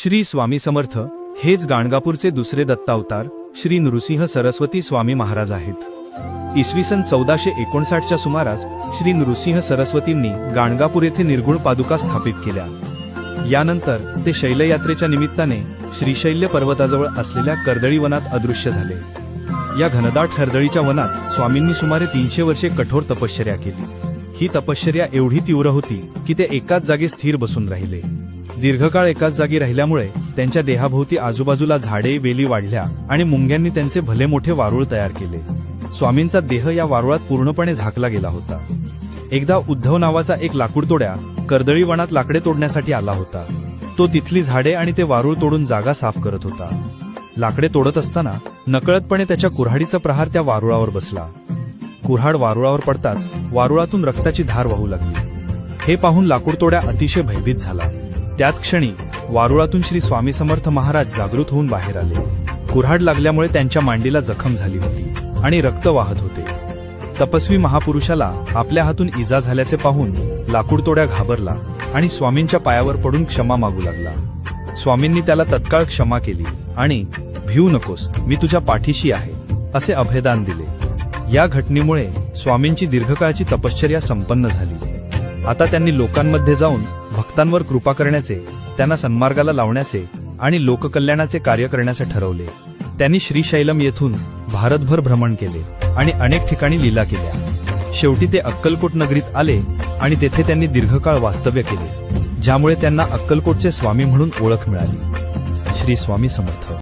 श्री स्वामी समर्थ हेच गाणगापूरचे दुसरे दत्तावतार श्री नृसिंह सरस्वती स्वामी महाराज आहेत। इसवी सन 1459च्या सुमारास श्री नृसिंह सरस्वतींनी गाणगापूर येथे निर्गुण पादुका स्थापित केल्या। यानंतर ते शैलयात्रेच्या निमित्ताने श्रीशैल्य पर्वताजवळ असलेल्या कर्दळी वनात अदृश्य झाले। या घनदाट हरदळीच्या वनात स्वामींनी सुमारे 300 वर्षे कठोर तपश्चर्या केली। ही तपश्चर्या एवढी तीव्र होती की ते एकाच जागी स्थिर बसून राहिले। दीर्घकाळ एकाच जागी राहिल्यामुळे त्यांच्या देहाभोवती आजूबाजूला झाडे वेली वाढल्या आणि मुंग्यांनी त्यांचे भले मोठे वारुळ तयार केले। स्वामींचा देह या वारुळात पूर्णपणे झाकला गेला होता। एकदा उद्धव नावाचा एक लाकूडतोड्या कर्दळी वनात लाकडे तोडण्यासाठी आला होता। तो तिथली झाडे आणि ते वारुळ तोडून जागा साफ करत होता। लाकडे तोडत असताना नकळतपणे त्याच्या कुऱ्हाडीचा प्रहार त्या वारुळावर बसला। कुऱ्हाड वारुळावर पडताच वारुळातून रक्ताची धार वाहू लागली। हे पाहून लाकूडतोड्या अतिशय भयभीत झाला। त्याच क्षणी वारुळातून श्री स्वामी समर्थ महाराज जागृत होऊन बाहेर आले। कुऱ्हाड लागल्यामुळे त्यांच्या मांडीला जखम झाली होती आणि रक्त वाहत होते। तपस्वी महापुरुषाला आपल्या हातून इजा झाल्याचे पाहून लाकूडतोड्या घाबरला आणि स्वामींच्या पायावर पडून क्षमा मागू लागला। स्वामींनी त्याला तत्काळ क्षमा केली आणि भिऊ नकोस, मी तुझ्या पाठीशी आहे असे अभयदान दिले। या घटनेमुळे स्वामींची दीर्घकाळची तपश्चर्या संपन्न झाली। आता त्यांनी लोकांमध्ये जाऊन भक्तांवर कृपा करण्याचे, त्यांना सन्मार्गाला लावण्याचे आणि लोककल्याणाचे कार्य करण्याचे ठरवले। त्यांनी श्रीशैलम येथून भारतभर भ्रमण केले आणि अनेक ठिकाणी लीला केल्या। शेवटी ते अक्कलकोट नगरीत आले आणि तेथे त्यांनी दीर्घकाळ वास्तव्य केले, ज्यामुळे त्यांना अक्कलकोटचे स्वामी म्हणून ओळख मिळाली। श्री स्वामी समर्थ।